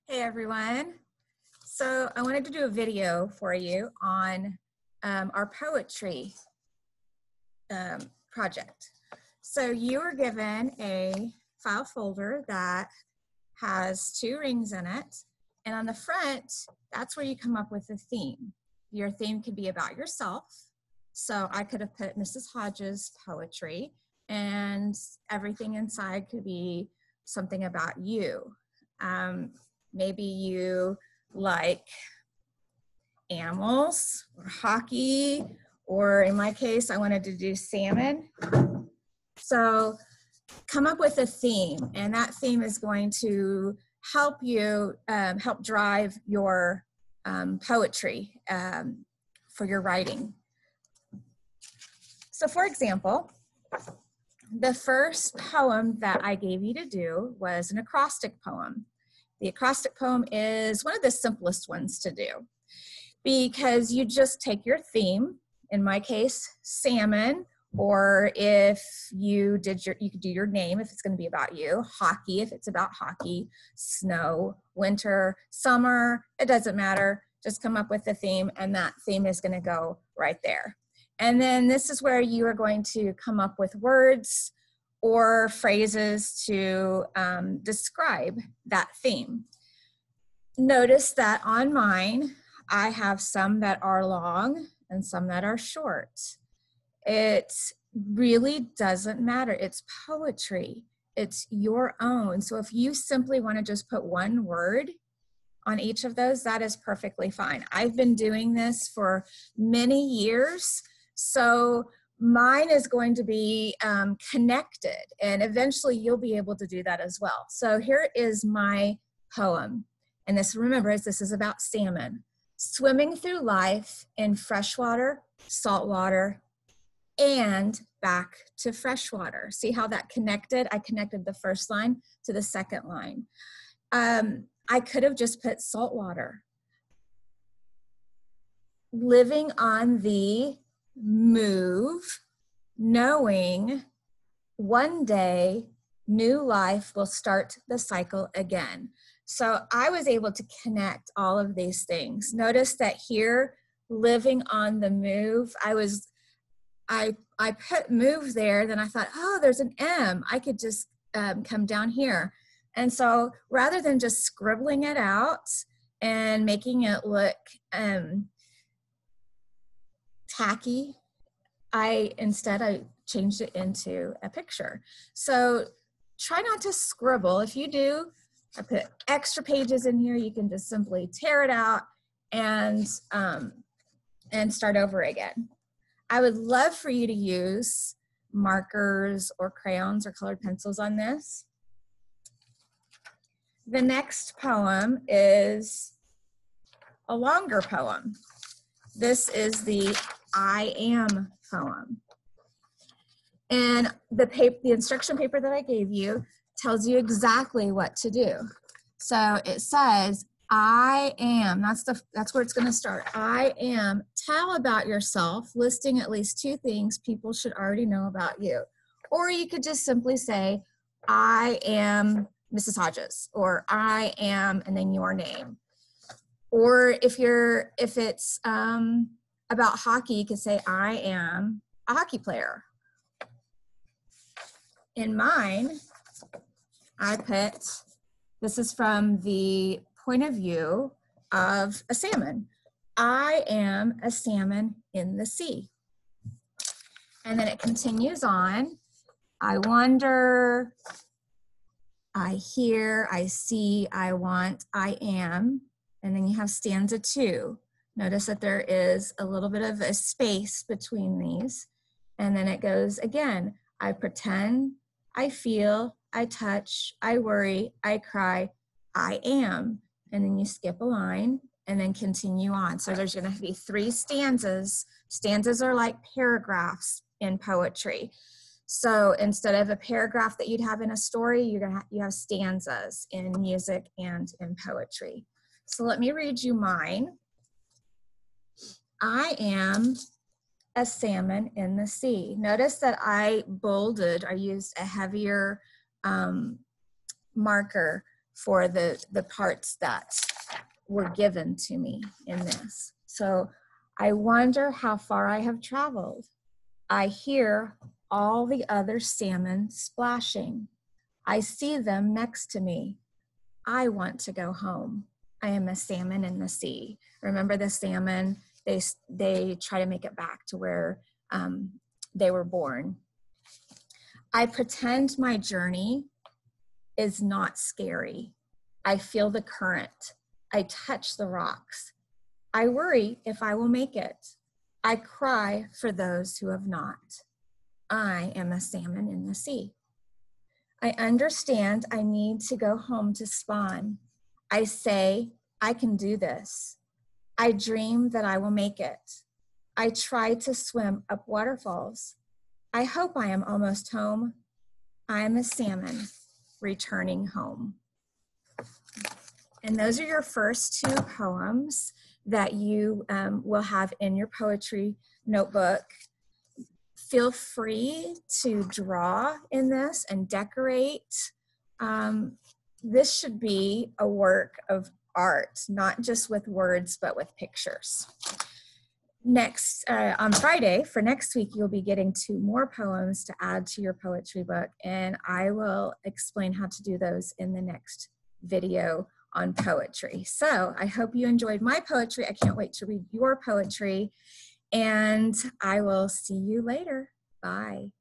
Hey everyone. So I wanted to do a video for you on our poetry project. So you were given a file folder that has 2 rings in it. And on the front, that's where you come up with a theme. Your theme could be about yourself. So I could have put Mrs. Hodges poetry, and everything inside could be something about you. Maybe you like animals or hockey, or in my case, I wanted to do salmon. So come up with a theme, and that theme is going to help you help drive your poetry for your writing. So for example, the first poem that I gave you to do was an acrostic poem. The acrostic poem is one of the simplest ones to do because you just take your theme, in my case, salmon, or if you did you could do your name if it's going to be about you, hockey if it's about hockey, snow, winter, summer, it doesn't matter. Just come up with a theme, and that theme is going to go right there. And then this is where you are going to come up with words or phrases to describe that theme. Notice that on mine, I have some that are long and some that are short. It really doesn't matter. It's poetry. It's your own. So if you simply want to just put one word on each of those, that is perfectly fine. I've been doing this for many years, so mine is going to be connected, and eventually you'll be able to do that as well. So here is my poem, and this, remember, this is about salmon. Swimming through life in freshwater, saltwater, and back to freshwater. See how that connected? I connected the first line to the second line. I could have just put saltwater. Living on the move, knowing one day new life will start the cycle again. So I was able to connect all of these things. Notice that here, living on the move, I put move there, then I thought, oh, there's an M. I could just come down here. And so rather than just scribbling it out and making it look tacky, I changed it into a picture. So try not to scribble. If you do, I put extra pages in here. You can just simply tear it out and start over again. I would love for you to use markers or crayons or colored pencils on this. The next poem is a longer poem. This is the I Am poem. And the instruction paper that I gave you tells you exactly what to do. So it says, I am, that's where it's going to start. I am, tell about yourself, listing at least 2 things people should already know about you. Or you could just simply say, I am Mrs. Hodges, or I am, and then your name. Or if it's about hockey, you could say, I am a hockey player. In mine, I put, this is from the point of view of a salmon. I am a salmon in the sea. And then it continues on. I wonder, I hear, I see, I want, I am. And then you have stanza 2. Notice that there is a little bit of a space between these. And then it goes again. I pretend, I feel, I touch, I worry, I cry, I am. And then you skip a line and then continue on. So there's going to be 3 stanzas. Stanzas are like paragraphs in poetry. So instead of a paragraph that you'd have in a story, you have stanzas in music and in poetry. So let me read you mine. I am a salmon in the sea. Notice that I bolded, I used a heavier marker for the parts that were given to me in this. So I wonder how far I have traveled. I hear all the other salmon splashing. I see them next to me. I want to go home. I am a salmon in the sea. Remember the salmon, they try to make it back to where they were born. I pretend my journey is not scary. I feel the current. I touch the rocks. I worry if I will make it. I cry for those who have not. I am a salmon in the sea. I understand I need to go home to spawn. I say, I can do this. I dream that I will make it. I try to swim up waterfalls. I hope I am almost home. I am a salmon returning home. And those are your first two poems that you will have in your poetry notebook. Feel free to draw in this and decorate. This should be a work of art, not just with words, but with pictures. Next, on Friday, for next week, you'll be getting 2 more poems to add to your poetry book, and I will explain how to do those in the next video on poetry. So I hope you enjoyed my poetry. I can't wait to read your poetry, and I will see you later. Bye.